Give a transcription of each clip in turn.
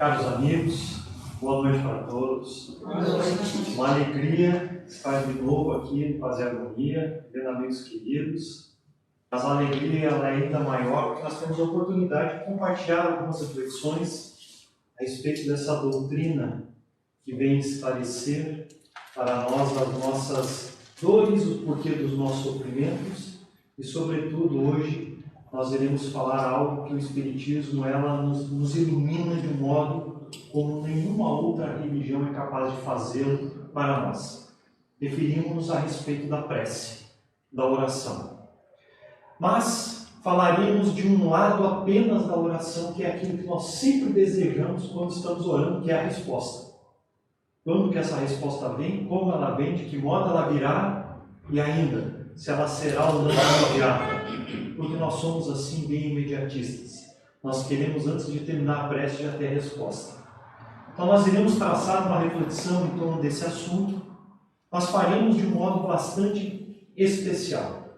Caros amigos, boa noite para todos. Boa noite. Uma alegria estar de novo aqui no Fazer Harmonia, vendo amigos queridos. Mas a alegria ela é ainda maior porque nós temos a oportunidade de compartilhar algumas reflexões a respeito dessa doutrina que vem esclarecer para nós as nossas dores, o porquê dos nossos sofrimentos e, sobretudo, hoje nós iremos falar algo que o Espiritismo ela nos ilumina de um modo como nenhuma outra religião é capaz de fazê-lo para nós. Referimos-nos a respeito da prece, da oração. Mas falaremos de um lado apenas da oração, que é aquilo que nós sempre desejamos quando estamos orando, que é a resposta. Quando que essa resposta vem, como ela vem, de que modo ela virá e ainda, se ela será ou não imediata. Porque nós somos assim bem imediatistas. Nós queremos, antes de terminar a prece, já ter a resposta. Então nós iremos traçar uma reflexão em torno desse assunto, mas faremos de um modo bastante especial.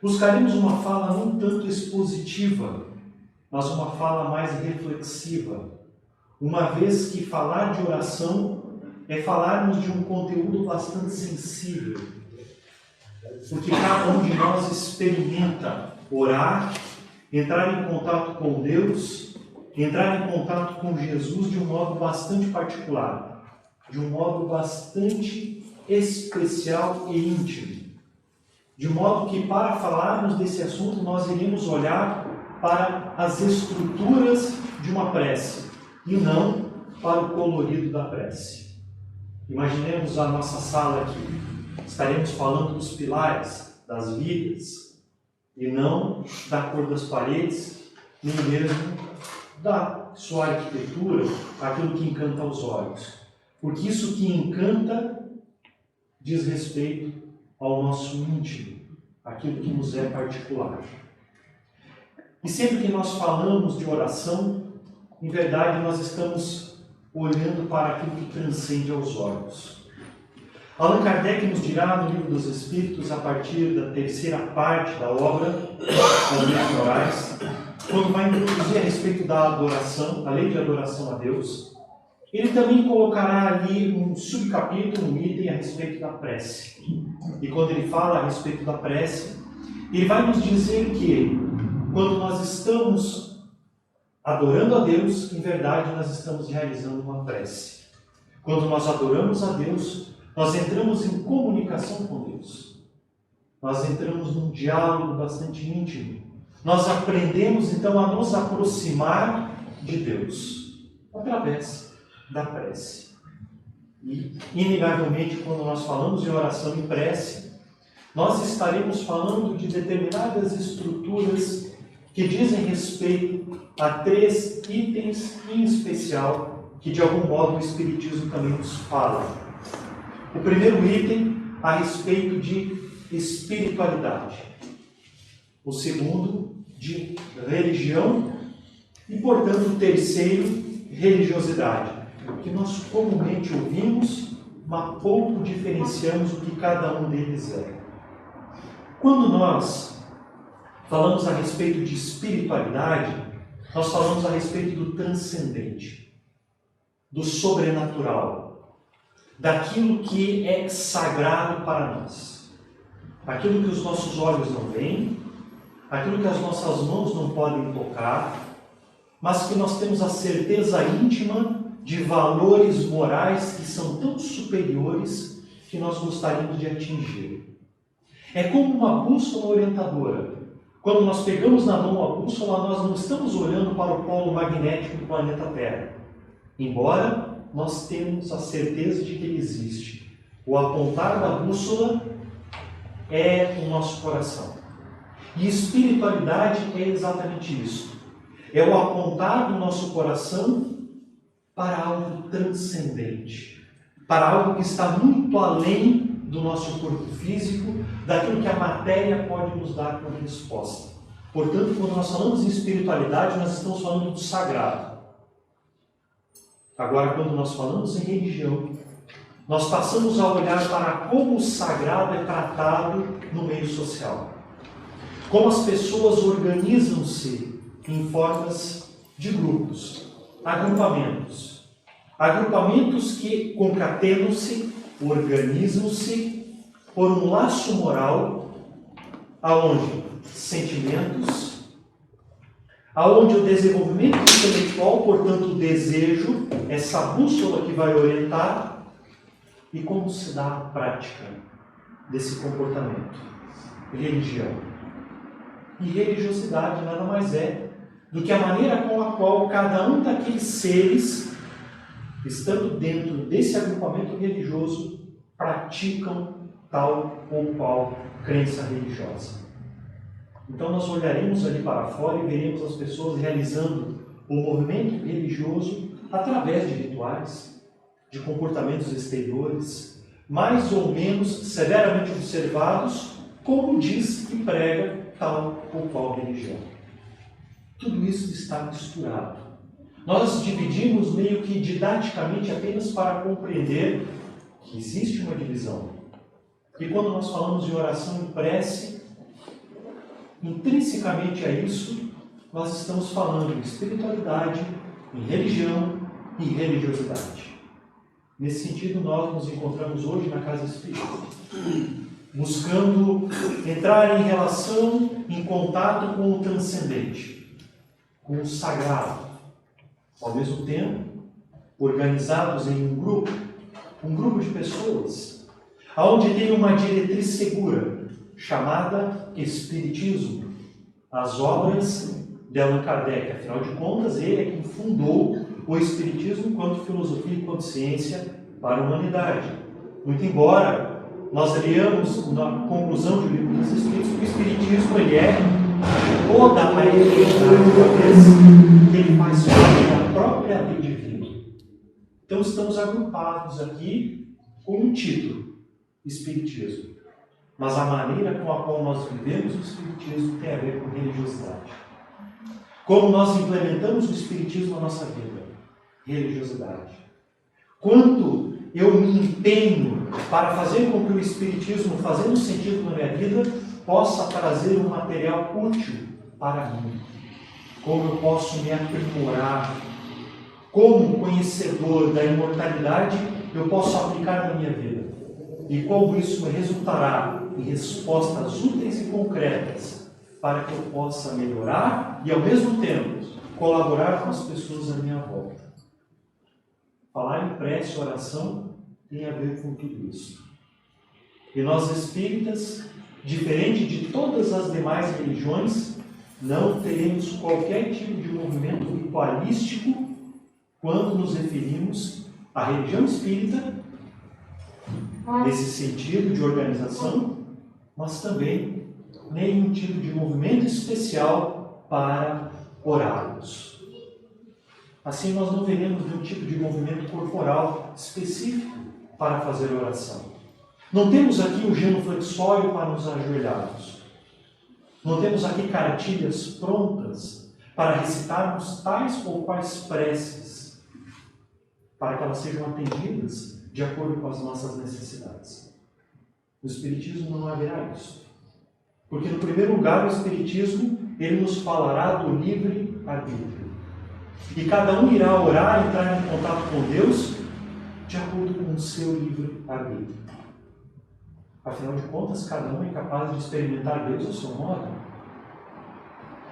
Buscaremos uma fala não tanto expositiva, mas uma fala mais reflexiva, uma vez que falar de oração é falarmos de um conteúdo bastante sensível, porque cada um de nós experimenta orar, entrar em contato com Deus, entrar em contato com Jesus de um modo bastante particular, de um modo bastante especial e íntimo. De modo que, para falarmos desse assunto, nós iremos olhar para as estruturas de uma prece e não para o colorido da prece. Imaginemos a nossa sala aqui. Estaremos falando dos pilares, das vigas, e não da cor das paredes, nem mesmo da sua arquitetura, aquilo que encanta os olhos. Porque isso que encanta diz respeito ao nosso íntimo, aquilo que nos é particular. E sempre que nós falamos de oração, em verdade nós estamos olhando para aquilo que transcende aos olhos. Allan Kardec nos dirá no Livro dos Espíritos, a partir da terceira parte da obra, das Leis Morais, quando vai introduzir a respeito da adoração, a lei de adoração a Deus, ele também colocará ali um subcapítulo, um item a respeito da prece. E quando ele fala a respeito da prece, ele vai nos dizer que quando nós estamos adorando a Deus, em verdade nós estamos realizando uma prece. Quando nós adoramos a Deus, nós entramos em comunicação com Deus. Nós entramos num diálogo bastante íntimo. Nós aprendemos então a nos aproximar de Deus através da prece. E, inegavelmente, quando nós falamos de oração e prece, nós estaremos falando de determinadas estruturas que dizem respeito a três itens em especial que, de algum modo, o Espiritismo também nos fala. O primeiro item, a respeito de espiritualidade. O segundo, de religião. E, portanto, o terceiro, religiosidade. Que nós comumente ouvimos, mas pouco diferenciamos o que cada um deles é. Quando nós falamos a respeito de espiritualidade, nós falamos a respeito do transcendente, do sobrenatural, daquilo que é sagrado para nós, aquilo que os nossos olhos não veem, aquilo que as nossas mãos não podem tocar, mas que nós temos a certeza íntima de valores morais que são tão superiores que nós gostaríamos de atingir. É como uma bússola orientadora. Quando nós pegamos na mão a bússola, nós não estamos olhando para o polo magnético do planeta Terra, embora nós temos a certeza de que ele existe. O apontar da bússola é o nosso coração. E espiritualidade é exatamente isso. É o apontar do nosso coração para algo transcendente, para algo que está muito além do nosso corpo físico, daquilo que a matéria pode nos dar como resposta. Portanto, quando nós falamos em espiritualidade, nós estamos falando do sagrado. Agora, quando nós falamos em religião, nós passamos a olhar para como o sagrado é tratado no meio social. Como as pessoas organizam-se em formas de grupos. agrupamentos. Agrupamentos que concatenam-se, organizam-se por um laço moral, aonde sentimentos, aonde o desenvolvimento intelectual, portanto o desejo, essa bússola que vai orientar, e como se dá a prática desse comportamento. Religião. E religiosidade nada mais é do que a maneira com a qual cada um daqueles seres, estando dentro desse agrupamento religioso, praticam tal ou qual crença religiosa. Então nós olharemos ali para fora e veremos as pessoas realizando o movimento religioso através de rituais, de comportamentos exteriores, mais ou menos severamente observados, como diz e prega tal ou qual religião. Tudo isso está misturado. Nós dividimos meio que didaticamente apenas para compreender que existe uma divisão. E quando nós falamos de oração e prece, intrinsecamente a isso, nós estamos falando em espiritualidade, em religião e religiosidade. Nesse sentido, nós nos encontramos hoje na Casa Espírita, buscando entrar em relação, em contato com o transcendente, com o sagrado, ao mesmo tempo, organizados em um grupo de pessoas, onde tem uma diretriz segura, chamada Espiritismo, as obras de Allan Kardec. Afinal de contas, ele é quem fundou o Espiritismo enquanto filosofia e enquanto ciência para a humanidade. Muito embora nós leamos na conclusão do Livro dos Espíritos que o Espiritismo ele é toda a realidade da vez que ele faz parte da própria lei divina. Então estamos agrupados aqui com um título, Espiritismo. Mas a maneira com a qual nós vivemos o Espiritismo tem a ver com religiosidade. Como nós implementamos o Espiritismo na nossa vida? Religiosidade. Quanto eu me empenho para fazer com que o Espiritismo, fazendo sentido na minha vida, possa trazer um material útil para mim. Como eu posso me aprimorar. Como conhecedor da imortalidade, eu posso aplicar na minha vida. E como isso resultará em respostas úteis e concretas para que eu possa melhorar e, ao mesmo tempo, colaborar com as pessoas à minha volta. Falar em prece e oração tem a ver com tudo isso. E nós espíritas, diferente de todas as demais religiões, não teremos qualquer tipo de movimento ritualístico quando nos referimos à religião espírita, nesse sentido de organização, mas também nenhum tipo de movimento especial para orarmos. Assim, nós não veremos nenhum tipo de movimento corporal específico para fazer oração. Não temos aqui o genuflexório para nos ajoelharmos. Não temos aqui cartilhas prontas para recitarmos tais ou quais preces, para que elas sejam atendidas de acordo com as nossas necessidades. No Espiritismo não haverá isso. Porque, no primeiro lugar, o Espiritismo ele nos falará do livre-arbítrio. E cada um irá orar, entrar em contato com Deus de acordo com o seu livre-arbítrio. Afinal de contas, cada um é capaz de experimentar Deus ao seu modo.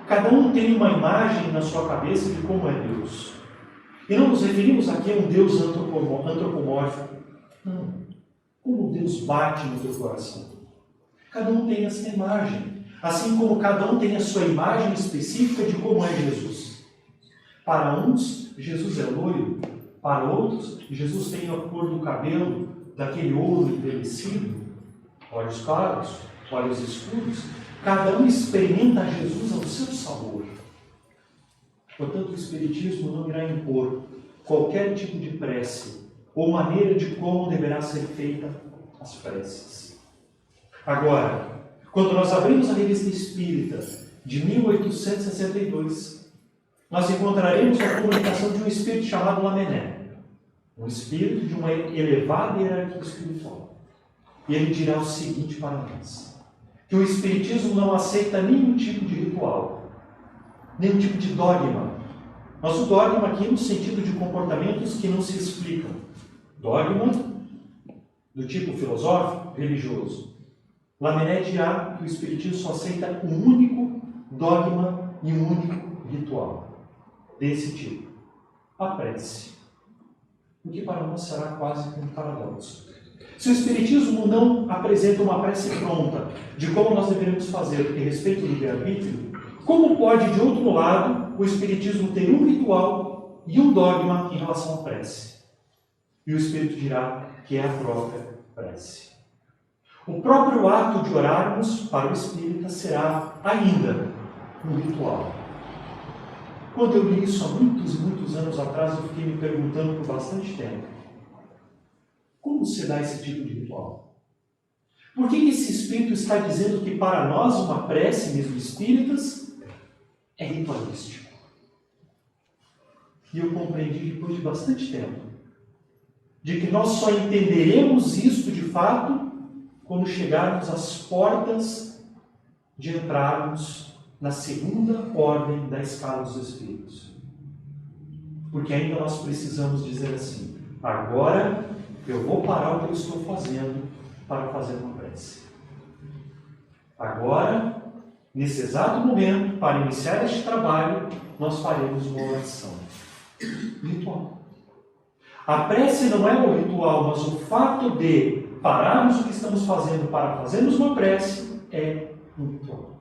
Cada um tem uma imagem na sua cabeça de como é Deus. E não nos referimos aqui a um Deus antropomórfico. Não. Como Deus bate no teu coração. Cada um tem essa imagem. Assim como cada um tem a sua imagem específica de como é Jesus. Para uns, Jesus é loiro. Para outros, Jesus tem a cor do cabelo, daquele ouro envelhecido. Olhos claros, olhos escuros. Cada um experimenta Jesus ao seu sabor. Portanto, o Espiritismo não irá impor qualquer tipo de prece ou maneira de como deverá ser feita as preces. Agora, quando nós abrimos a Revista Espírita de 1862, nós encontraremos a comunicação de um espírito chamado Lamennais, um espírito de uma elevada hierarquia espiritual. E ele dirá o seguinte para nós, que o Espiritismo não aceita nenhum tipo de ritual, nenhum tipo de dogma, Mas o dogma aqui no sentido de comportamentos que não se explicam. Dogma do tipo filosófico, religioso. Lamennais dirá que o Espiritismo só aceita um único dogma e um único ritual desse tipo: a prece. O que para nós será quase um paradoxo. Se o Espiritismo não apresenta uma prece pronta de como nós deveremos fazer a respeito do livre-arbítrio, como pode, de outro lado, o Espiritismo ter um ritual e um dogma em relação à prece? E o Espírito dirá que é a própria prece. O próprio ato de orarmos para o espírita será ainda um ritual. Quando eu li isso há muitos e muitos anos atrás, eu fiquei me perguntando por bastante tempo: como se dá esse tipo de ritual? Por que esse espírito está dizendo que para nós uma prece, mesmo espíritas, é ritualístico? E eu compreendi depois de bastante tempo de que nós só entenderemos isto de fato quando chegarmos às portas de entrarmos na segunda ordem da escala dos Espíritos. Porque ainda nós precisamos dizer assim: agora eu vou parar o que eu estou fazendo para fazer uma prece. Agora, nesse exato momento, para iniciar este trabalho, nós faremos uma oração. Ritual. A prece não é o ritual, mas o fato de pararmos o que estamos fazendo para fazermos uma prece é um ritual.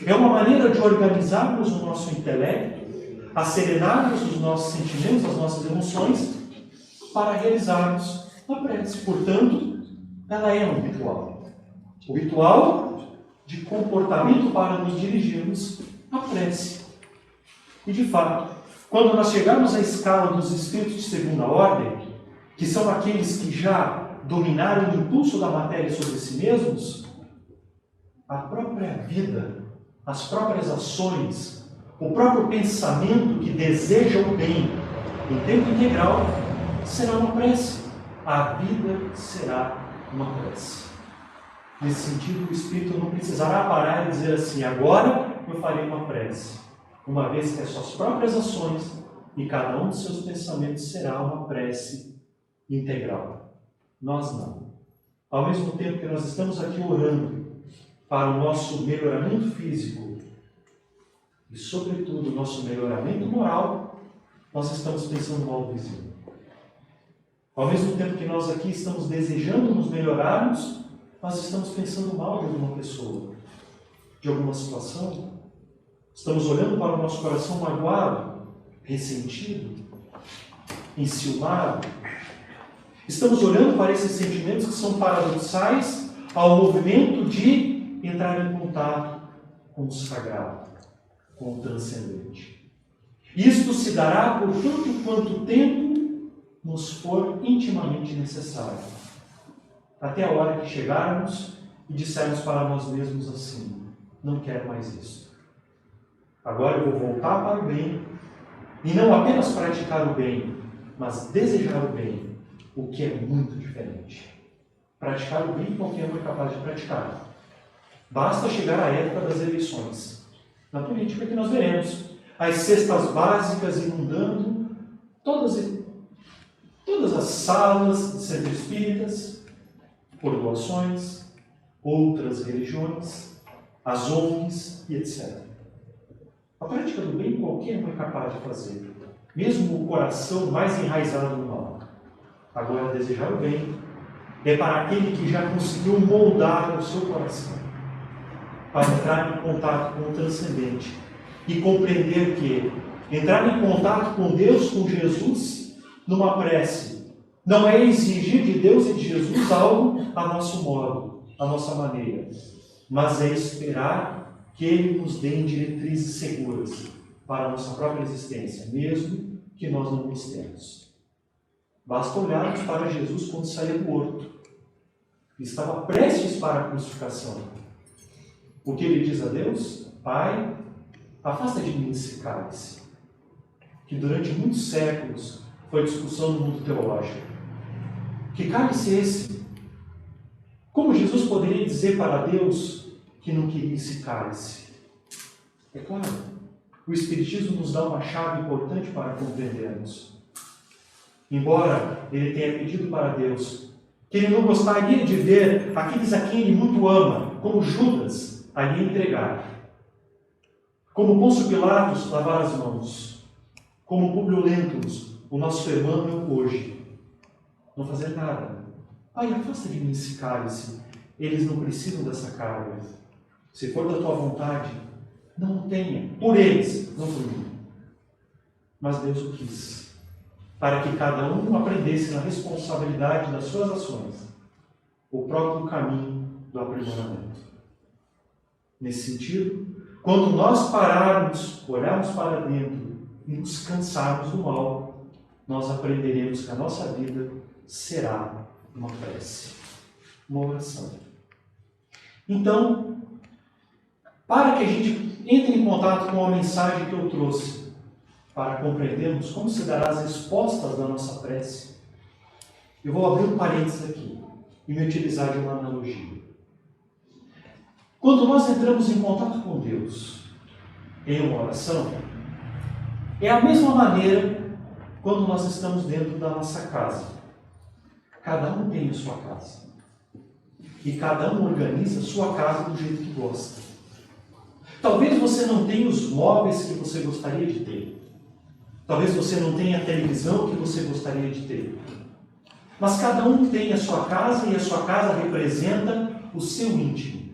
É uma maneira de organizarmos o nosso intelecto, asserenarmos os nossos sentimentos, as nossas emoções, para realizarmos a prece. Portanto, ela é um ritual. O ritual de comportamento para nos dirigirmos à prece. E, de fato, quando nós chegarmos à escala dos espíritos de segunda ordem, que são aqueles que já dominaram o impulso da matéria sobre si mesmos, a própria vida, as próprias ações, o próprio pensamento que deseja o bem em tempo integral será uma prece. A vida será uma prece. Nesse sentido, o espírito não precisará parar e dizer assim: agora eu farei uma prece, uma vez que as suas próprias ações e cada um dos seus pensamentos será uma prece integral. Nós não. Ao mesmo tempo que nós estamos aqui orando para o nosso melhoramento físico e, sobretudo, o nosso melhoramento moral, nós estamos pensando mal do vizinho. Ao mesmo tempo que nós aqui estamos desejando nos melhorarmos, nós estamos pensando mal de alguma pessoa, de alguma situação. Estamos olhando para o nosso coração magoado, ressentido, enciumado. Estamos olhando para esses sentimentos que são paradoxais ao movimento de entrar em contato com o sagrado, com o transcendente. Isto se dará por tanto quanto tempo nos for intimamente necessário, até a hora que chegarmos e dissermos para nós mesmos assim: não quero mais isso. Agora eu vou voltar para o bem, e não apenas praticar o bem, mas desejar o bem, o que é muito diferente. Praticar o bem qualquer um é capaz de praticar. Basta chegar à época das eleições. Na política que nós veremos as cestas básicas inundando todas as salas de centros espíritas, por doações, outras religiões, as ONGs e etc. A prática do bem qualquer um é capaz de fazer, mesmo o coração mais enraizado no mal. Agora, desejar o bem é para aquele que já conseguiu moldar o seu coração para entrar em contato com o transcendente e compreender que entrar em contato com Deus, com Jesus, numa prece, não é exigir de Deus e de Jesus algo a nosso modo, a nossa maneira, mas é esperar que Ele nos dê diretrizes seguras para a nossa própria existência, mesmo que nós não gostemos. Basta olharmos para Jesus quando saía do horto. Estava prestes para a crucificação. O que ele diz a Deus? Pai, afasta de mim esse cálice, que durante muitos séculos foi discussão no mundo teológico. Que cálice é esse? Como Jesus poderia dizer para Deus que não queria esse cálice? É claro, o Espiritismo nos dá uma chave importante para compreendermos. Embora ele tenha pedido para Deus que ele não gostaria de ver aqueles a quem ele muito ama, como Judas, ali entregar, como Pôncio Pilatos lavar as mãos, como Públio Lentulus, o nosso irmão hoje, não fazer nada. Pai, afasta de mim esse cálice. Eles não precisam dessa carga. Se for da tua vontade, não tenha. Por eles, não por mim. Mas Deus o quis, para que cada um aprendesse na responsabilidade das suas ações o próprio caminho do aprimoramento. Nesse sentido, quando nós pararmos, olharmos para dentro e nos cansarmos do mal, nós aprenderemos que a nossa vida será uma prece, uma oração. Então, para que a gente entre em contato com a mensagem que eu trouxe, para compreendermos como se dará as respostas da nossa prece, eu vou abrir um parênteses aqui e me utilizar de uma analogia. Quando nós entramos em contato com Deus em uma oração, é a mesma maneira quando nós estamos dentro da nossa casa. Cada um tem a sua casa. E cada um organiza a sua casa do jeito que gosta. Talvez você não tenha os móveis que você gostaria de ter. Talvez você não tenha a televisão que você gostaria de ter. Mas cada um tem a sua casa e a sua casa representa o seu íntimo.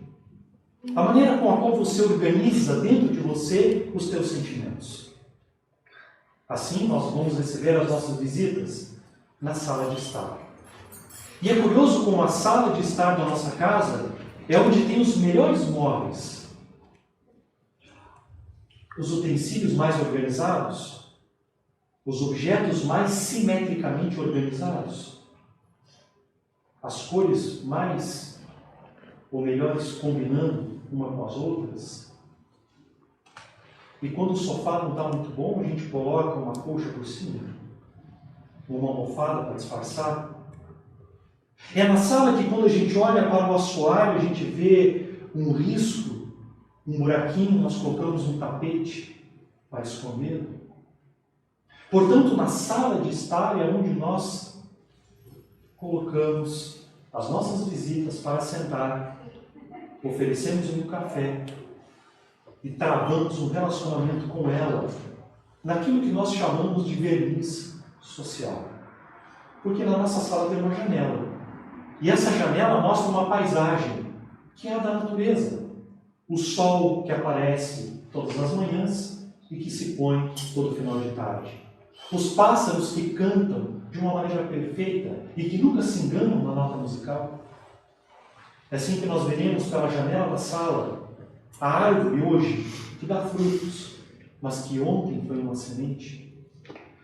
A maneira com a qual você organiza dentro de você os teus sentimentos. Assim, nós vamos receber as nossas visitas na sala de estar. E é curioso como a sala de estar da nossa casa é onde tem os melhores móveis, os utensílios mais organizados, os objetos mais simetricamente organizados, as cores mais ou melhores combinando uma com as outras. E quando o sofá não está muito bom, a gente coloca uma colcha por cima, uma almofada para disfarçar. É na sala que quando a gente olha para o assoalho, a gente vê um risco, um buraquinho, nós colocamos um tapete para esconder. Portanto, na sala de estar é onde nós colocamos as nossas visitas para sentar, oferecemos um café e travamos um relacionamento com ela, naquilo que nós chamamos de verniz social. Porque na nossa sala tem uma janela. E essa janela mostra uma paisagem, que é a da natureza. O sol que aparece todas as manhãs e que se põe todo final de tarde. Os pássaros que cantam de uma maneira perfeita e que nunca se enganam na nota musical. É assim que nós veremos pela janela da sala a árvore hoje que dá frutos, mas que ontem foi uma semente,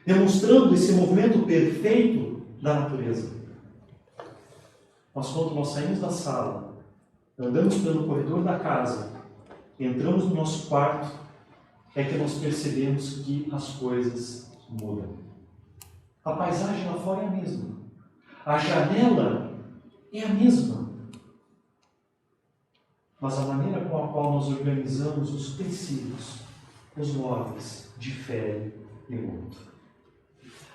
demonstrando esse movimento perfeito da natureza. Mas quando nós saímos da sala, andamos pelo corredor da casa, entramos no nosso quarto, é que nós percebemos que as coisas mudam. A paisagem lá fora é a mesma. A janela é a mesma. Mas a maneira com a qual nós organizamos os utensílios, os móveis, difere e muito.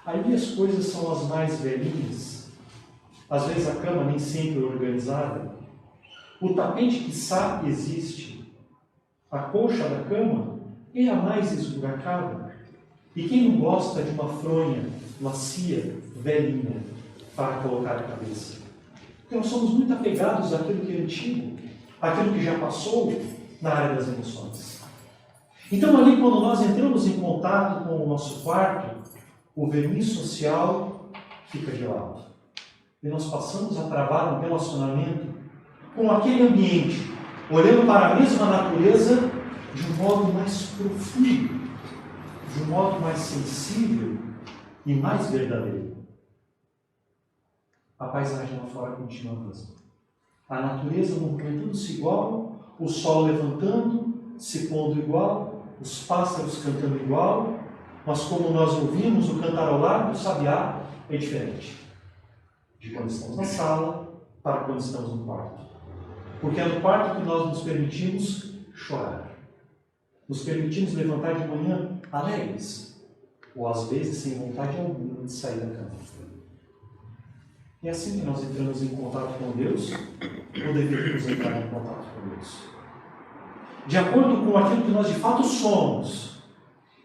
Aí as coisas são as mais velhinhas. Às vezes a cama nem sempre é organizada. O tapete que sabe existe. A colcha da cama é a mais esburacada. E quem não gosta de uma fronha macia, velhinha, para colocar a cabeça? Porque nós somos muito apegados àquilo que é antigo, àquilo que já passou na área das emoções. Então ali quando nós entramos em contato com o nosso quarto, o verniz social fica de lado. E nós passamos a travar um relacionamento com aquele ambiente, olhando para a mesma natureza de um modo mais profundo, de um modo mais sensível e mais verdadeiro. A paisagem lá fora continua a mesma. A natureza movimentando-se igual, o sol levantando, se pondo igual, os pássaros cantando igual, mas como nós ouvimos o cantarolar do sabiá é diferente. De quando estamos na sala para quando estamos no quarto. Porque é no quarto que nós nos permitimos chorar. nos permitimos levantar de manhã alegres, ou às vezes sem vontade alguma de sair da cama. É assim que nós entramos em contato com Deus, ou deveríamos entrar em contato com Deus? De acordo com aquilo que nós de fato somos,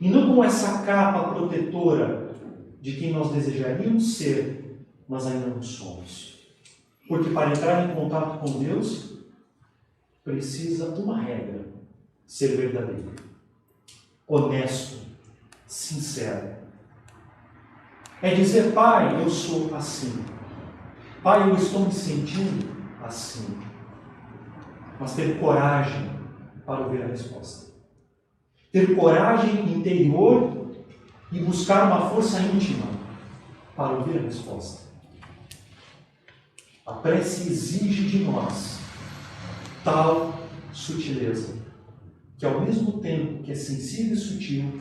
e não com essa capa protetora de quem nós desejaríamos ser, mas ainda não somos. Porque para entrar em contato com Deus, precisa uma regra: ser verdadeiro, honesto, sincero. É dizer: Pai, eu sou assim. Pai, eu estou me sentindo assim. Mas ter coragem para ouvir a resposta. Ter coragem interior e buscar uma força íntima para ouvir a resposta. A prece exige de nós tal sutileza, que ao mesmo tempo que é sensível e sutil,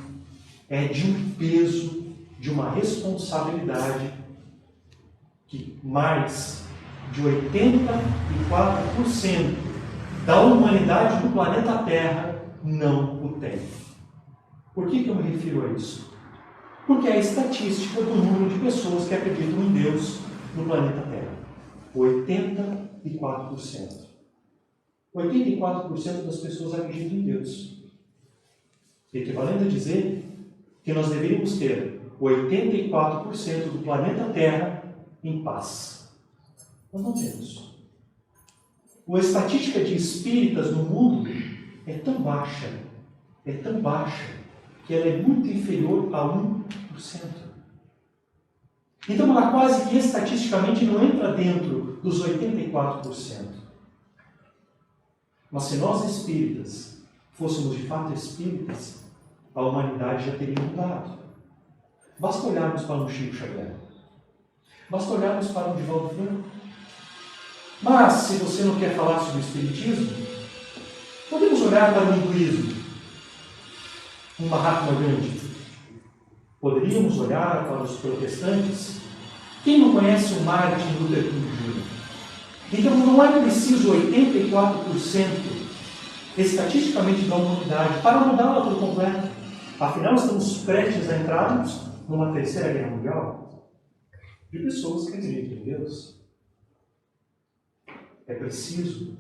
é de um peso, de uma responsabilidade que mais de 84% da humanidade do planeta Terra não o tem. Por que eu me refiro a isso? Porque é a estatística do número de pessoas que acreditam em Deus no planeta Terra. 84%. 84% das pessoas acreditam em Deus. Equivalente a dizer que nós deveríamos ter 84% do planeta Terra em paz. Nós não temos. A estatística de espíritas no mundo é tão baixa, que ela é muito inferior a 1%. Então ela quase que estatisticamente não entra dentro dos 84%. Mas se nós espíritas fôssemos de fato espíritas, a humanidade já teria mudado. Basta olharmos para um Chico Xavier. Basta olharmos para um Divaldo Franco. Mas, se você não quer falar sobre o espiritismo, podemos olhar para o hinduísmo, um Mahatma Gandhi. Poderíamos olhar para os protestantes. Quem não conhece o Martin Luther King Jr.? Então não é preciso 84% estatisticamente da humanidade para mudá-la por completo. Afinal, estamos prestes a entrarmos numa terceira guerra mundial de pessoas que acreditam em Deus. É preciso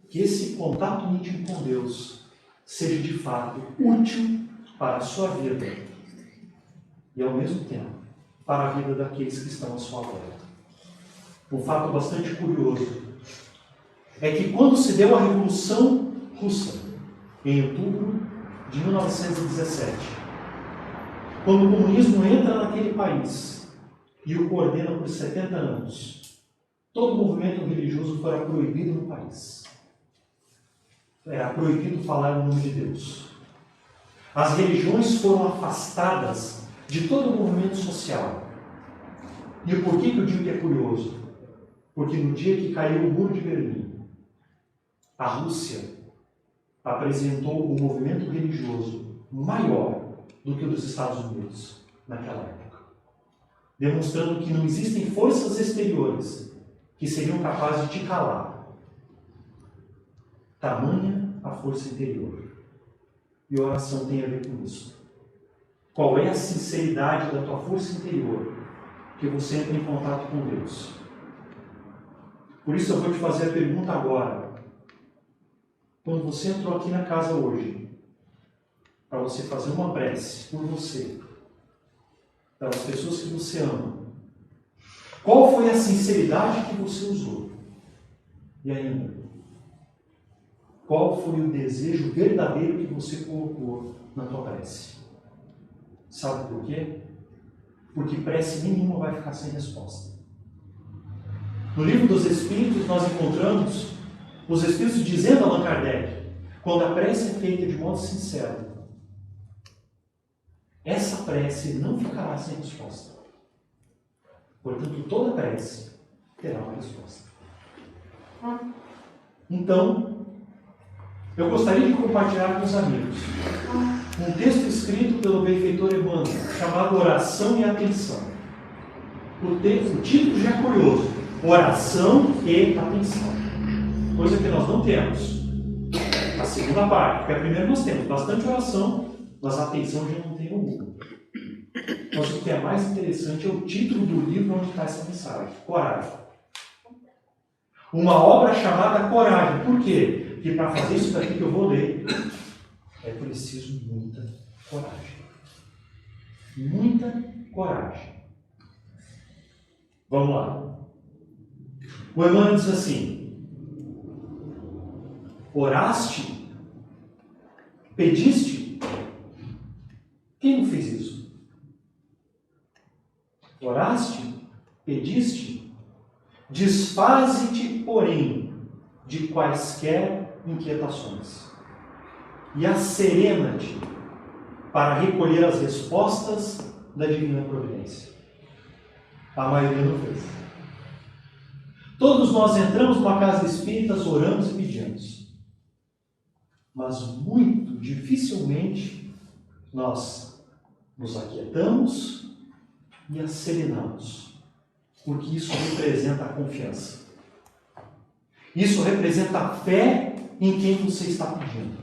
que esse contato íntimo com Deus seja de fato útil para a sua vida e, ao mesmo tempo, para a vida daqueles que estão à sua volta. Um fato bastante curioso é que quando se deu a Revolução Russa, em outubro de 1917, quando o comunismo entra naquele país e o coordena por 70 anos, todo movimento religioso foi proibido no país. Era proibido falar no nome de Deus. As religiões foram afastadas de todo o movimento social. E por que eu digo que é curioso? Porque no dia que caiu o Muro de Berlim, a Rússia apresentou um movimento religioso maior do que o dos Estados Unidos naquela época, demonstrando que não existem forças exteriores que seriam capazes de te calar. Tamanha a força interior. E a oração tem a ver com isso. Qual é a sinceridade da tua força interior que você entra em contato com Deus? Por isso eu vou te fazer a pergunta agora. Quando você entrou aqui na casa hoje, para você fazer uma prece por você, pelas pessoas que você ama, qual foi a sinceridade que você usou? E ainda, qual foi o desejo verdadeiro que você colocou na tua prece? Sabe por quê? Porque prece nenhuma vai ficar sem resposta. No livro dos Espíritos nós encontramos os Espíritos dizendo a Allan Kardec, quando a prece é feita de modo sincero, essa prece não ficará sem resposta. Portanto, toda prece terá uma resposta. Então, eu gostaria de compartilhar com os amigos um texto escrito pelo benfeitor Emmanuel, chamado Oração e Atenção. O título já é curioso: Oração e Atenção. Coisa que nós não temos. A segunda parte, porque a primeira nós temos bastante oração, mas a atenção já não tem alguma. Mas o que é mais interessante é o título do livro onde está essa mensagem: Coragem. Uma obra chamada Coragem. Por quê? Porque para fazer isso daqui que eu vou ler, é preciso muita coragem. Muita coragem. Vamos lá. O Emmanuel diz assim: oraste? Pediste? Quem não fez isso? Oraste? Pediste? Desfaze-te, porém, de quaisquer inquietações e asserena-te para recolher as respostas da divina providência. A maioria não fez. Todos nós entramos numa casa espírita, oramos e pedimos. Mas muito dificilmente nós nos aquietamos e asserenamos. Porque isso representa a confiança. Isso representa a fé em quem você está pedindo.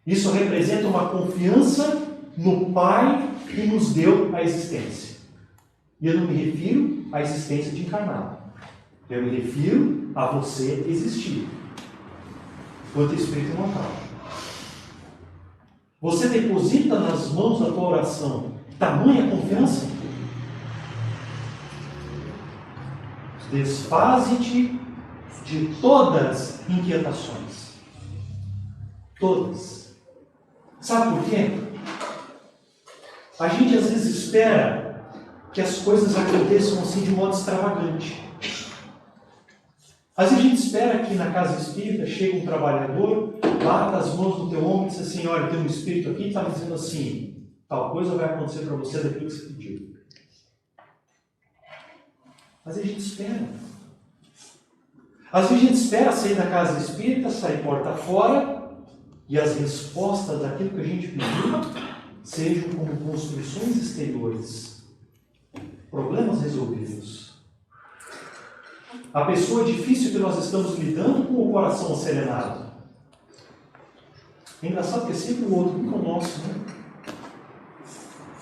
Isso representa uma confiança no Pai que nos deu a existência. E eu não me refiro à existência de encarnado. Eu me refiro a você existir, enquanto espírito imortal. Você deposita nas mãos da tua oração tamanha confiança? Desfaze-te de todas as inquietações. Todas. Sabe por quê? A gente às vezes espera que as coisas aconteçam assim de modo extravagante. Às vezes a gente espera que na casa espírita chegue um trabalhador, bata as mãos no teu ombro e diz assim: olha, tem um espírito aqui que está dizendo assim, tal coisa vai acontecer para você daquilo que você pediu. Às vezes a gente espera. Às vezes a gente espera sair da casa espírita, sair porta fora, e as respostas daquilo que a gente pediu sejam como construções exteriores, problemas resolvidos. A pessoa difícil que nós estamos lidando com o coração serenado. É engraçado que é sempre o outro, nunca o nosso, né?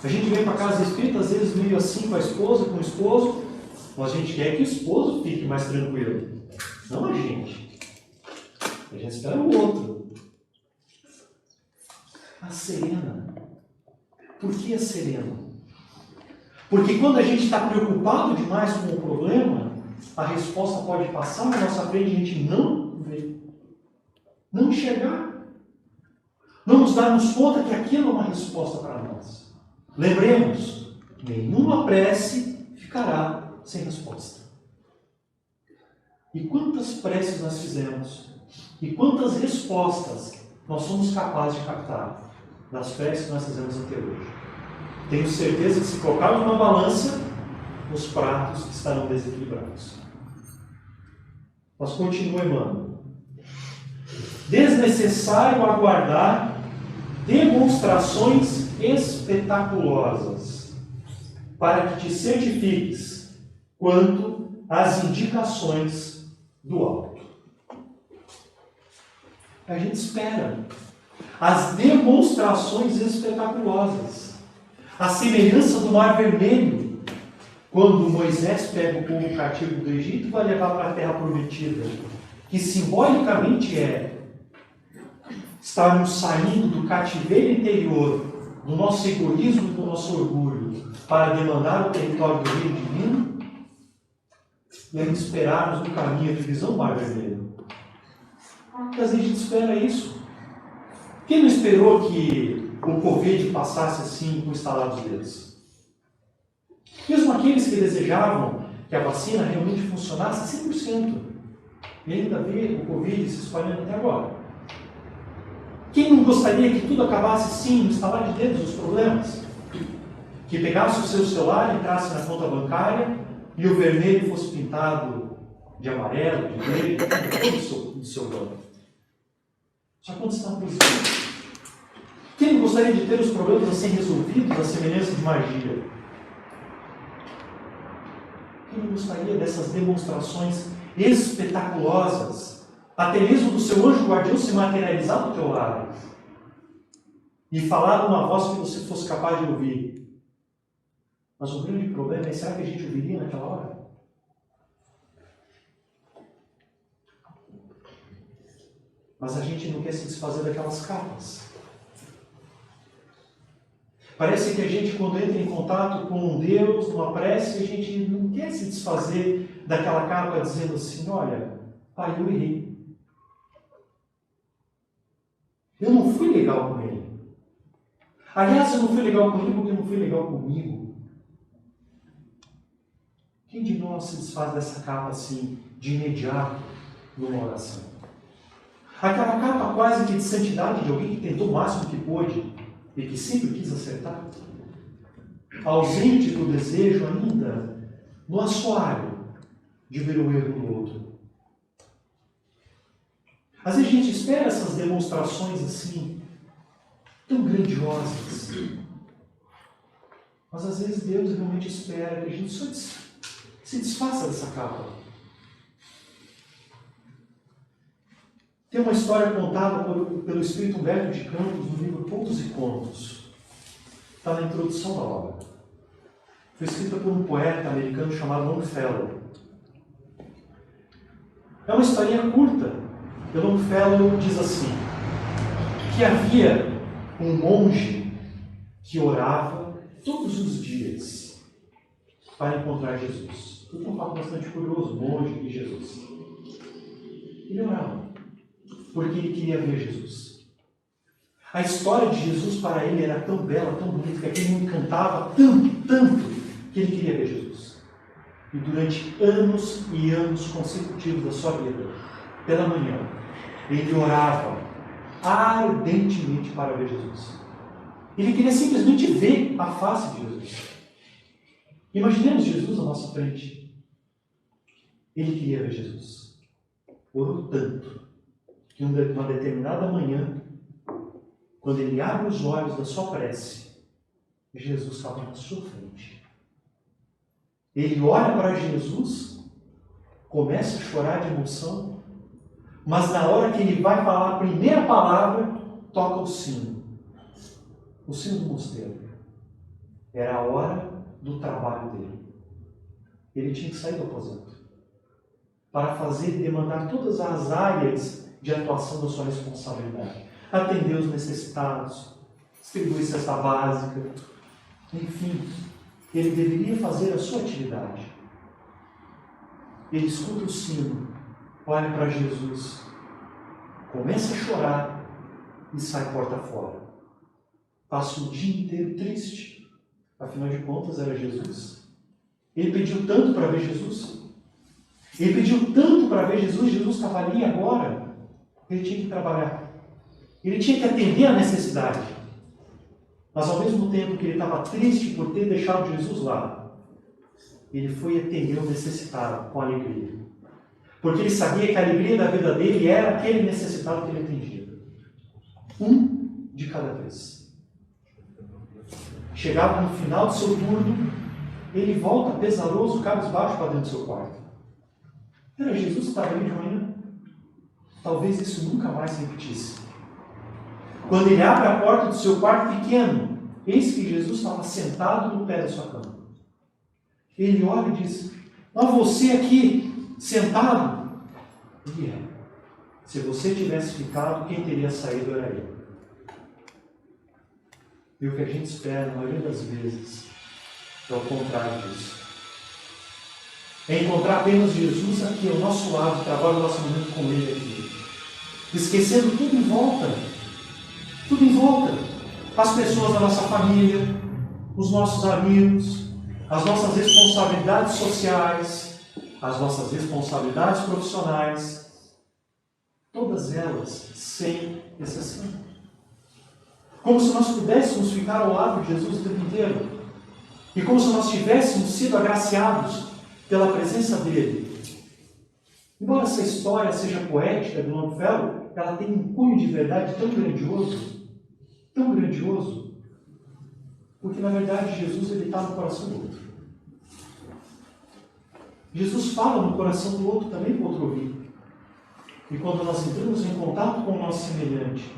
A gente vem para a casa espírita, às vezes meio assim com a esposa, com o esposo, mas a gente quer que o esposo fique mais tranquilo. Não a gente. A gente espera o outro. A serena. Por que a serena? Porque quando a gente está preocupado demais com o problema, a resposta pode passar na nossa frente e a gente não vê. Não enxergar. Não nos darmos conta que aquilo é uma resposta para nós. Lembremos, nenhuma prece ficará sem resposta. E quantas preces nós fizemos? E quantas respostas nós somos capazes de captar das preces que nós fizemos até hoje? Tenho certeza que se colocarmos numa balança, os pratos estarão desequilibrados. Mas continua, Emmanuel. Desnecessário aguardar demonstrações espetaculosas para que te certifiques quanto às indicações do alto. A gente espera as demonstrações espetaculosas. A semelhança do Mar Vermelho, quando Moisés pega o povo cativo do Egito e vai levar para a Terra Prometida, que simbolicamente estarmos saindo do cativeiro interior, do nosso egoísmo e do nosso orgulho, para demandar o território do reino divino, e ainda esperarmos no caminho a divisão do Mar Vermelho. Porque às vezes a gente espera isso. Quem não esperou que o Covid passasse assim com o estalar dos dedos? Mesmo aqueles que desejavam que a vacina realmente funcionasse 100%, e ainda vê o Covid se espalhando até agora. Quem não gostaria que tudo acabasse sim, no estalar de dedos, os problemas? Que pegasse o seu celular, entrasse na conta bancária e o vermelho fosse pintado de amarelo, de verde, todo do seu banco. Só quando está na posição. Quem não gostaria de ter os problemas assim resolvidos, a semelhança de magia? Quem não gostaria dessas demonstrações espetaculosas até mesmo do seu anjo guardião se materializar do teu lado e falar numa voz que você fosse capaz de ouvir. Mas o grande problema é, será que a gente ouviria naquela hora? Mas a gente não quer se desfazer daquelas capas. Parece que a gente, quando entra em contato com Deus, numa prece, a gente não quer se desfazer daquela capa dizendo assim, olha, pai, eu errei. Eu não fui legal com ele. Aliás, eu não fui legal com ele porque eu não fui legal comigo. Quem de nós se desfaz dessa capa assim, de imediato, numa oração? Aquela capa quase que de santidade de alguém que tentou o máximo que pôde e que sempre quis acertar. Ausente do desejo ainda, no assoalho de ver o erro do outro. Às vezes a gente espera essas demonstrações assim, tão grandiosas. Mas às vezes Deus realmente espera que a gente só se desfaça dessa capa. Tem uma história contada pelo Espírito Humberto de Campos no livro Contos e Contos. Está na introdução da obra. Foi escrita por um poeta americano chamado Longfellow. É uma historinha curta. O Longfellow diz assim, que havia um monge que orava todos os dias para encontrar Jesus. Foi um fato bastante curioso, monge e Jesus. Ele orava, porque ele queria ver Jesus. A história de Jesus para ele era tão bela, tão bonita, que aquele mundo encantava tanto, que ele queria ver Jesus. E durante anos e anos consecutivos da sua vida, pela manhã, ele orava ardentemente para ver Jesus. Ele queria simplesmente ver a face de Jesus. Imaginemos Jesus à nossa frente. Ele queria ver Jesus. Orou tanto que uma determinada manhã, quando ele abre os olhos da sua prece, Jesus estava na sua frente. Ele olha para Jesus, começa a chorar de emoção, mas na hora que ele vai falar a primeira palavra, toca o sino do mosteiro. Era a hora do trabalho dele. Ele tinha que sair do aposento para demandar todas as áreas de atuação da sua responsabilidade. Atender os necessitados, distribuir cesta básica, enfim, ele deveria fazer a sua atividade. Ele escuta o sino, olha para Jesus, começa a chorar e sai porta fora. Passa o dia inteiro triste. Afinal de contas, era Jesus. Ele pediu tanto para ver Jesus. Ele pediu tanto para ver Jesus. Jesus estava ali agora. Ele tinha que trabalhar. Ele tinha que atender a necessidade. Mas ao mesmo tempo que ele estava triste por ter deixado Jesus lá, ele foi atender o necessitado com alegria. Porque ele sabia que a alegria da vida dele era aquele necessitado que ele atendia. Um de cada vez. Chegado no final do seu turno, ele volta pesaroso, cabisbaixo para dentro do seu quarto. Era Jesus que estava ali de manhã? Talvez isso nunca mais se repetisse. Quando ele abre a porta do seu quarto pequeno, eis que Jesus estava sentado no pé da sua cama. Ele olha e diz, mas você aqui, sentado? E é. Se você tivesse ficado, quem teria saído era ele. E o que a gente espera, na maioria das vezes, é o contrário disso. É encontrar apenas Jesus aqui ao nosso lado, trabalhar o nosso momento com Ele aqui. Esquecendo tudo em volta. Tudo em volta. As pessoas da nossa família, os nossos amigos, as nossas responsabilidades sociais, as nossas responsabilidades profissionais. Todas elas, sem exceção. Como se nós pudéssemos ficar ao lado de Jesus o tempo inteiro. E como se nós tivéssemos sido agraciados pela presença dele. Embora essa história seja poética do Longfellow, ela tem um cunho de verdade tão grandioso, porque na verdade Jesus está no coração do outro. Jesus fala no coração do outro também para o outro ouvir. E quando nós entramos em contato com o nosso semelhante,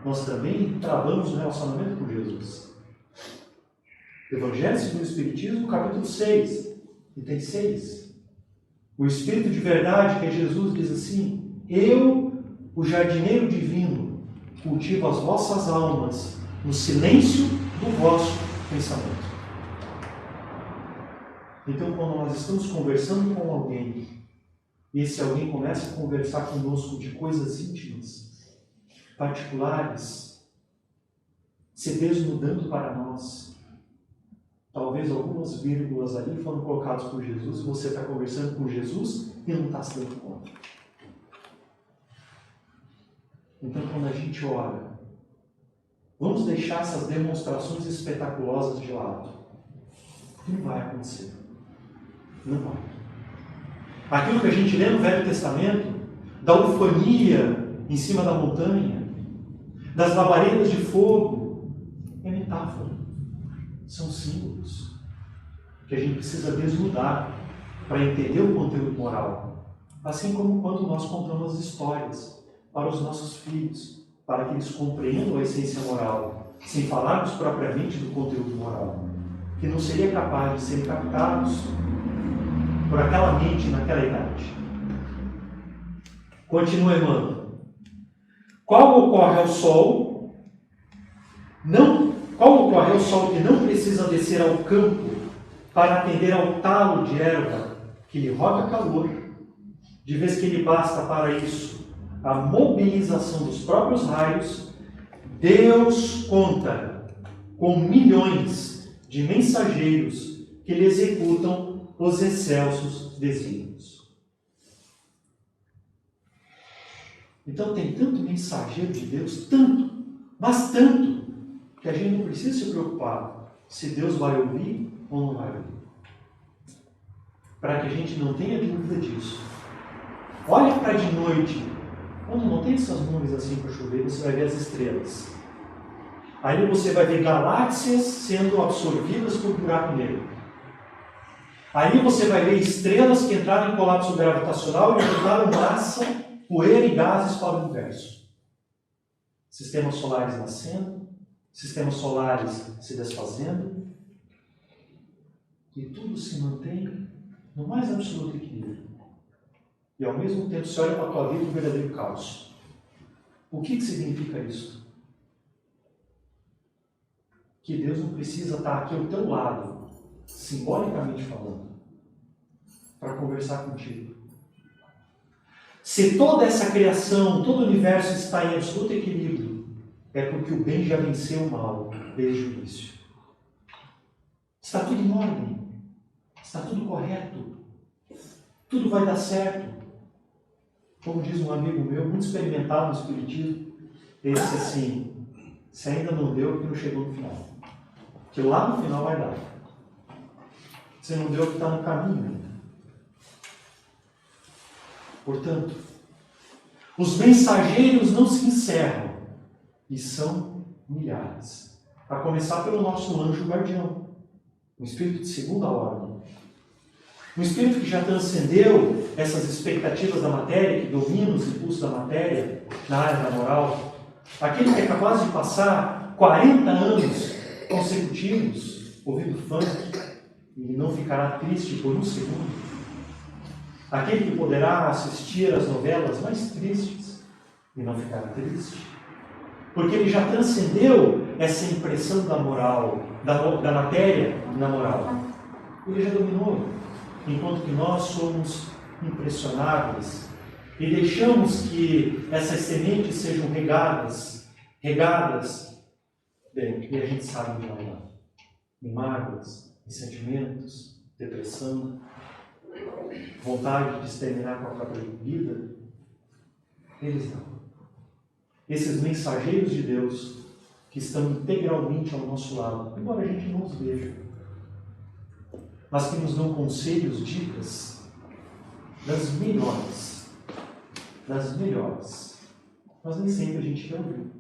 nós também travamos o relacionamento com Jesus. Evangelho segundo o Espiritismo, capítulo 6, item 6. O Espírito de verdade, que é Jesus, diz assim: eu, o jardineiro divino, cultivo as vossas almas no silêncio do vosso pensamento. Então, quando nós estamos conversando com alguém, e esse alguém começa a conversar conosco de coisas íntimas, particulares, se desnudando para nós, talvez algumas vírgulas ali foram colocadas por Jesus, e você está conversando com Jesus e não está se dando conta. Então, quando a gente ora, vamos deixar essas demonstrações espetaculosas de lado. Não vai acontecer. Não vai. Aquilo que a gente lê no Velho Testamento, da ufania em cima da montanha, das labaredas de fogo, é metáfora. São símbolos que a gente precisa desnudar para entender o conteúdo moral. Assim como quando nós contamos histórias para os nossos filhos, para que eles compreendam a essência moral, sem falarmos propriamente do conteúdo moral, que não seria capaz de serem captados por aquela mente naquela idade. Continua Emmanuel. Qual ocorre ao sol que não precisa descer ao campo para atender ao talo de erva que lhe roga calor, de vez que lhe basta para isso a mobilização dos próprios raios, Deus conta com milhões de mensageiros que lhe executam os excelsos desígnios. Então tem tanto mensageiro de Deus, tanto, mas tanto, que a gente não precisa se preocupar se Deus vai ouvir ou não vai ouvir. Para que a gente não tenha dúvida disso. Olha para de noite, quando não tem essas nuvens assim para chover, você vai ver as estrelas. Aí você vai ver galáxias sendo absorvidas por buraco negro. Aí você vai ver estrelas que entraram em colapso gravitacional e botaram massa, poeira e gases para o universo. Sistemas solares nascendo, sistemas solares se desfazendo, e tudo se mantém no mais absoluto equilíbrio. E ao mesmo tempo você olha para a tua vida um verdadeiro caos. O que significa isso? Que Deus não precisa estar aqui ao teu lado, simbolicamente falando, para conversar contigo. Se toda essa criação, todo o universo está em absoluto equilíbrio, é porque o bem já venceu o mal desde o início. Está tudo em ordem, está tudo correto, tudo vai dar certo. Como diz um amigo meu, muito experimentado no Espiritismo, ele disse assim: se ainda não deu, porque não chegou no final. Que lá no final vai dar. Se não deu, que está no caminho ainda. Portanto, os mensageiros não se encerram, e são milhares. A começar pelo nosso anjo guardião, um espírito de segunda ordem. Um espírito que já transcendeu essas expectativas da matéria, que domina os impulsos da matéria na área da moral. Aquele que é capaz de passar 40 anos consecutivos ouvindo funk e não ficará triste por um segundo. Aquele que poderá assistir às novelas mais tristes e não ficará triste. Porque ele já transcendeu essa impressão da moral, da matéria na moral. Ele já dominou. Enquanto que nós somos impressionáveis e deixamos que essas sementes sejam regadas, bem, e a gente sabe onde vai dar. Em mágoas, em sentimentos, depressão, vontade de exterminar com a própria vida. Eles não. Esses mensageiros de Deus que estão integralmente ao nosso lado, embora a gente não os veja, mas que nos dão conselhos, dicas das melhores. Mas nem sempre a gente quer ouvir.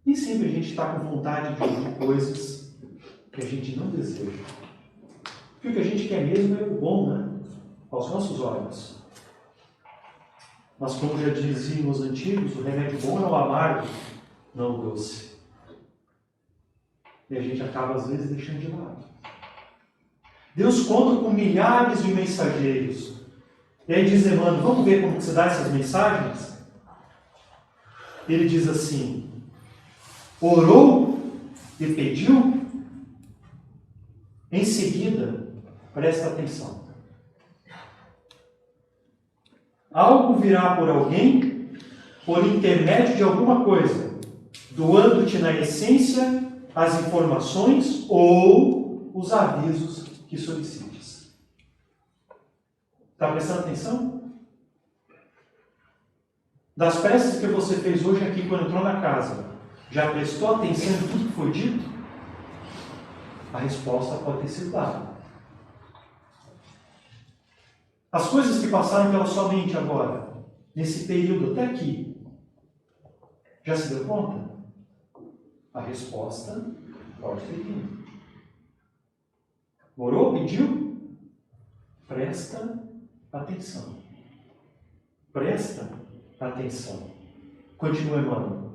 Nem sempre a gente está com vontade de ouvir coisas que a gente não deseja. Porque o que a gente quer mesmo é o bom, né? Aos nossos olhos. Mas como já diziam os antigos, o remédio bom é o amargo, não o doce. E a gente acaba, às vezes, deixando de lado. Deus conta com milhares de mensageiros. E aí diz Emmanuel, vamos ver como se dá essas mensagens? Ele diz assim, orou e pediu, em seguida, presta atenção. Algo virá por alguém, por intermédio de alguma coisa, doando-te na essência as informações ou os avisos que solicites. Está prestando atenção? Das preces que você fez hoje aqui quando entrou na casa, já prestou atenção em tudo que foi dito? A resposta pode ter sido dada. As coisas que passaram pela sua mente agora, nesse período até aqui, já se deu conta? A resposta pode ter vindo. Orou, pediu? Presta atenção. Presta atenção. Continua Emmanuel.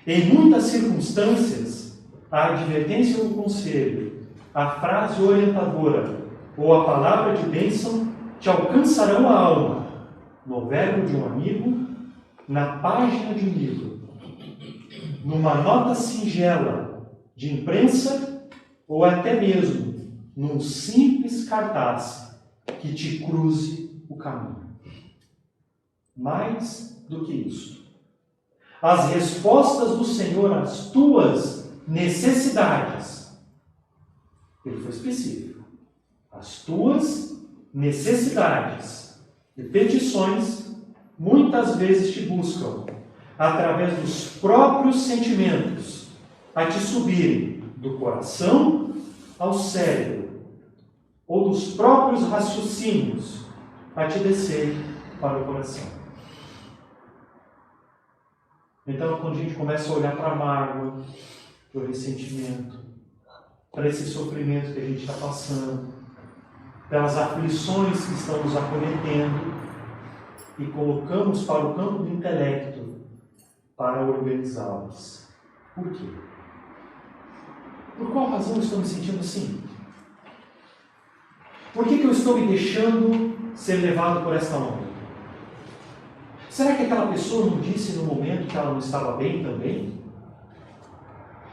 Em muitas circunstâncias, a advertência ou o conselho, a frase orientadora ou a palavra de bênção te alcançarão a alma, no verbo de um amigo, na página de um livro, numa nota singela de imprensa ou até mesmo num simples cartaz que te cruze o caminho. Mais do que isso, as respostas do Senhor às tuas necessidades, ele foi específico, as tuas necessidades e petições muitas vezes te buscam através dos próprios sentimentos a te subirem do coração ao cérebro ou dos próprios raciocínios a te descer para o coração. Então, quando a gente começa a olhar para a mágoa, para o ressentimento, para esse sofrimento que a gente está passando, pelas aflições que estão nos acometendo, e colocamos para o campo do intelecto para organizá-las. Por quê? Por qual razão eu estou me sentindo assim? Por que eu estou me deixando ser levado por esta onda? Será que aquela pessoa não disse no momento que ela não estava bem também?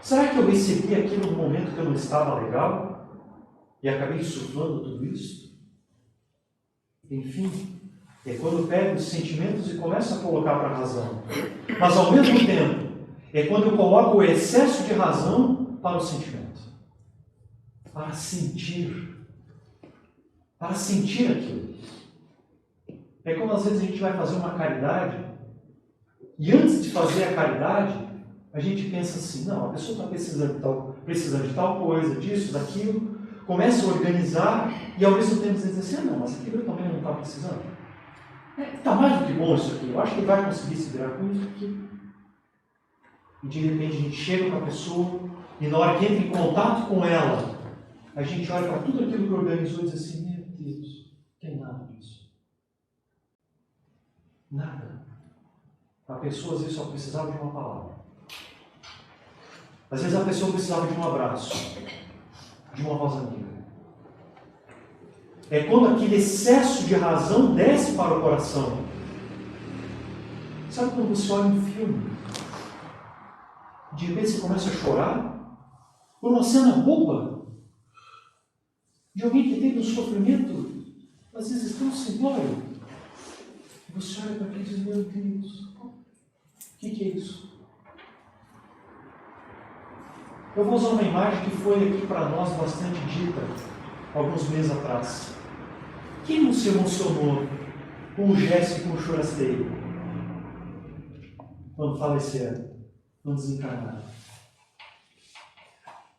Será que eu recebi aquilo no momento que eu não estava legal? E acabei suflando tudo isso? Enfim, é quando eu pego os sentimentos e começo a colocar para a razão. Mas ao mesmo tempo, é quando eu coloco o excesso de razão para o sentimento. Para sentir. Para sentir aquilo. É como às vezes a gente vai fazer uma caridade e antes de fazer a caridade, a gente pensa assim, não, a pessoa está precisando de tal coisa, disso, daquilo, começa a organizar e ao mesmo tempo dizer assim, não, mas aquilo eu também não está precisando. Está mais do que bom isso aqui, eu acho que ele vai conseguir se virar com isso aqui. E de repente a gente chega para a pessoa e na hora que entra em contato com ela, a gente olha para tudo aquilo que organizou e diz assim, meu Deus, não tem nada disso. Nada. A pessoa às vezes só precisava de uma palavra. Às vezes a pessoa precisava de um abraço, de uma voz amiga. É quando aquele excesso de razão desce para o coração. Sabe quando você olha um filme? De repente você começa a chorar por uma cena boba de alguém que teve um sofrimento, às vezes tão simplório. Você olha para aquilo e diz, meu Deus, o que é isso? Eu vou usar uma imagem que foi aqui para nós bastante dita, alguns meses atrás. Quem não se emocionou com o gesto e com o chorasteio? Quando faleceram, quando desencarnaram.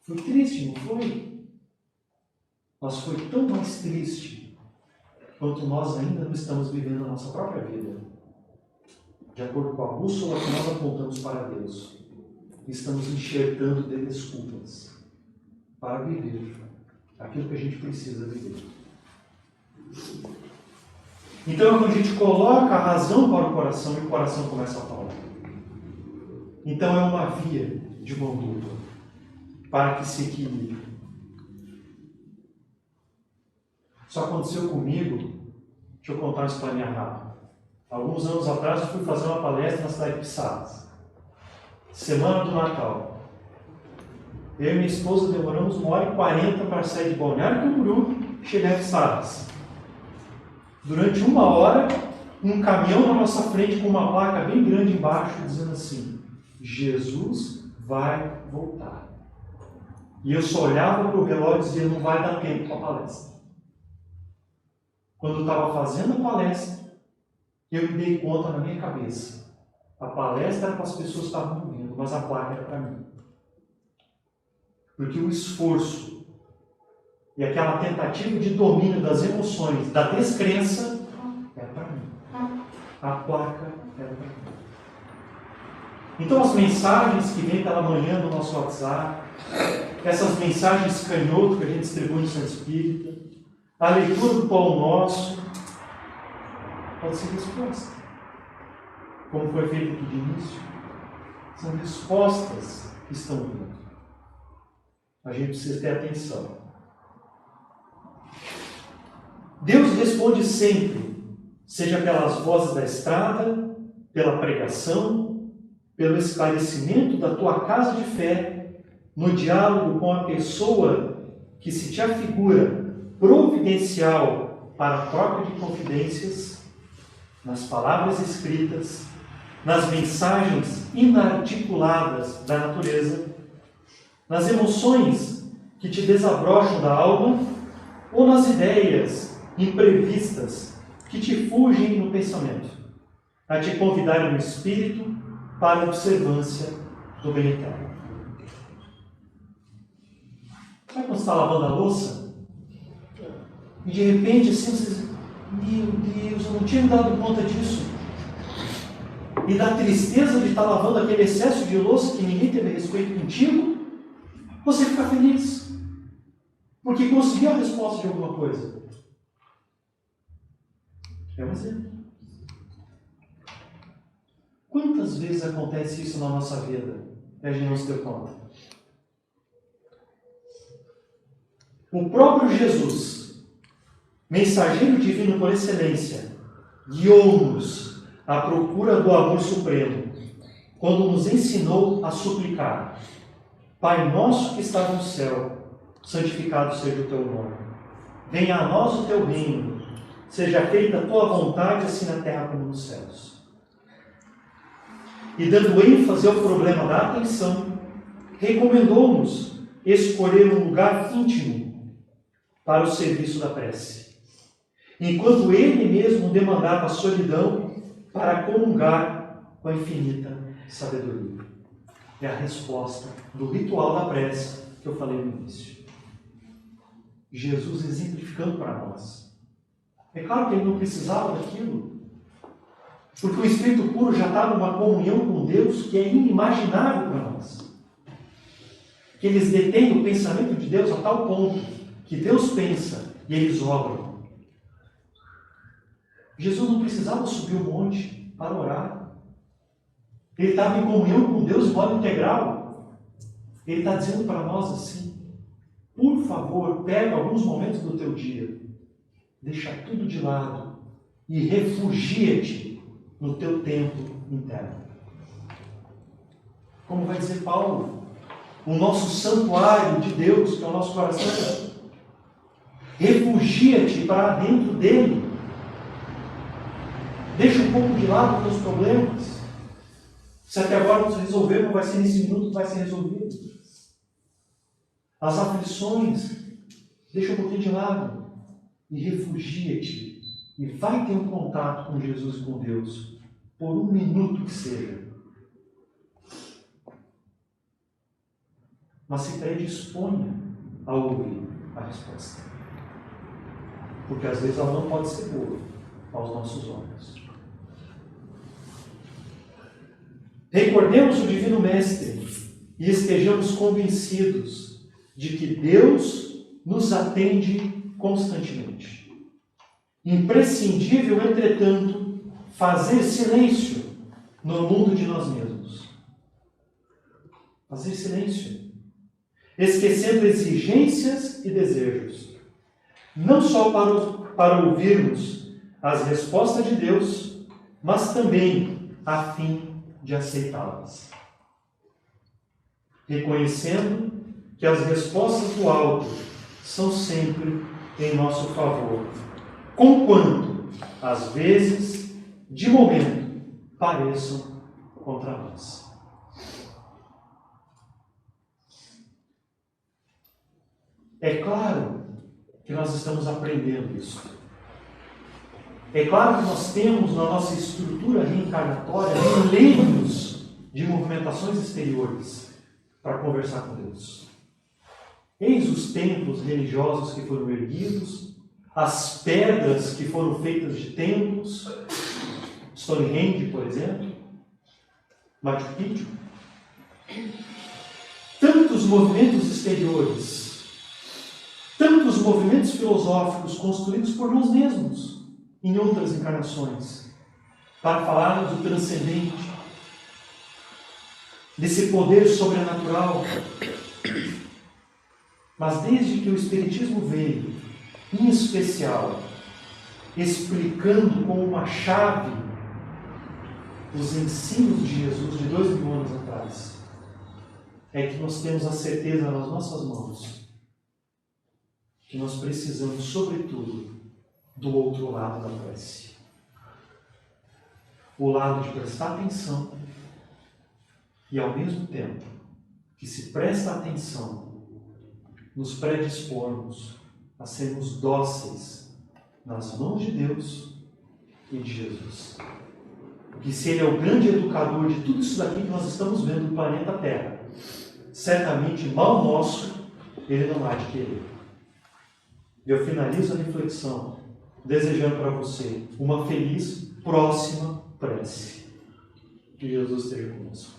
Foi triste, não foi? Mas foi tão mais triste quanto nós ainda não estamos vivendo a nossa própria vida. De acordo com a bússola que nós apontamos para Deus, estamos enxergando de desculpas para viver aquilo que a gente precisa viver. Então é quando a gente coloca a razão para o coração e o coração começa a falar. Então é uma via de mão dupla para que se equilibre. Isso aconteceu comigo. Deixa eu contar uma historinha rápida. Alguns anos atrás eu fui fazer uma palestra na cidade de Pissarras. Semana do Natal. Eu e minha esposa demoramos 1h40 para sair de Balneário Camboriú e chegar em Pissarras. Durante 1 hora, um caminhão na nossa frente com uma placa bem grande embaixo dizendo assim: Jesus vai voltar. E eu só olhava para o relógio e dizia: não vai dar tempo para a palestra. Quando eu estava fazendo a palestra, eu me dei conta na minha cabeça. A palestra era para as pessoas que estavam ouvindo, mas a placa era para mim. Porque o esforço e aquela tentativa de domínio das emoções, da descrença, era para mim. A placa era para mim. Então as mensagens que vêm pela manhã no nosso WhatsApp, essas mensagens canhoto que a gente distribui no Centro Espírita, a leitura do Pão Nosso, pode ser resposta. Como foi feito aqui de início, são respostas que estão vindo. A gente precisa ter atenção. Deus responde sempre, seja pelas vozes da estrada, pela pregação, pelo esclarecimento da tua casa de fé, no diálogo com a pessoa que se te afigura providencial para a troca de confidências, nas palavras escritas, nas mensagens inarticuladas da natureza, nas emoções que te desabrocham da alma ou nas ideias imprevistas que te fugem no pensamento, a te convidar no espírito para a observância do bem eterno. Sabe quando você está lavando a louça? E de repente, assim, você diz: meu Deus, eu não tinha me dado conta disso. E da tristeza de estar lavando aquele excesso de louça que ninguém teve respeito contigo, você fica feliz. Porque conseguiu a resposta de alguma coisa. É um exemplo. Quantas vezes acontece isso na nossa vida e a gente não se deu conta? O próprio Jesus, mensageiro divino por excelência, guiou-nos à procura do amor supremo, quando nos ensinou a suplicar: Pai nosso que está no céu, santificado seja o teu nome. Venha a nós o teu reino, seja feita a tua vontade, assim na terra como nos céus. E dando ênfase ao problema da atenção, recomendou-nos escolher um lugar íntimo para o serviço da prece, enquanto ele mesmo demandava a solidão para comungar com a infinita sabedoria. É a resposta do ritual da prece que eu falei no início. Jesus exemplificando para nós. É claro que ele não precisava daquilo, porque o Espírito puro já está numa comunhão com Deus que é inimaginável para nós. Que eles detêm o pensamento de Deus a tal ponto que Deus pensa e eles obram. Jesus não precisava subir o monte para orar. Ele estava em comunhão com Deus de modo integral. Ele está dizendo para nós assim: por favor, pega alguns momentos do teu dia, deixa tudo de lado e refugia-te no teu tempo interno. Como vai dizer Paulo, o nosso santuário de Deus, que é o nosso coração, refugia-te para dentro dele. Deixa um pouco de lado os teus problemas. Se até agora não se resolver, não vai ser nesse minuto que vai ser resolvido. As aflições, deixa um pouquinho de lado e refugia-te. E vai ter um contato com Jesus e com Deus, por um minuto que seja. Mas se predisponha a ouvir a resposta. Porque às vezes ela não pode ser boa aos nossos olhos. Recordemos o Divino Mestre e estejamos convencidos de que Deus nos atende constantemente. Imprescindível, entretanto, fazer silêncio no mundo de nós mesmos. Fazer silêncio. Esquecendo exigências e desejos. Não só para ouvirmos as respostas de Deus, mas também a fim de aceitá-las. Reconhecendo que as respostas do alto são sempre em nosso favor, conquanto, às vezes, de momento, pareçam contra nós. É claro que nós estamos aprendendo isso. É claro que nós temos na nossa estrutura reencarnatória milênios de movimentações exteriores para conversar com Deus. Eis os templos religiosos que foram erguidos, as pedras que foram feitas de templos, Stonehenge, por exemplo, Machu Picchu. Tantos movimentos exteriores, tantos movimentos filosóficos construídos por nós mesmos em outras encarnações, para falarmos do transcendente, desse poder sobrenatural. Mas desde que o Espiritismo veio, em especial, explicando com uma chave os ensinos de Jesus de 2000 anos atrás, é que nós temos a certeza nas nossas mãos que nós precisamos, sobretudo, do outro lado da prece. O lado de prestar atenção e, ao mesmo tempo que se presta atenção, nos predispormos a sermos dóceis nas mãos de Deus e de Jesus. Porque se Ele é o grande educador de tudo isso daqui que nós estamos vendo no planeta Terra, certamente mal nosso Ele não há de querer. E eu finalizo a reflexão desejando para você uma feliz próxima prece. Que Jesus esteja conosco.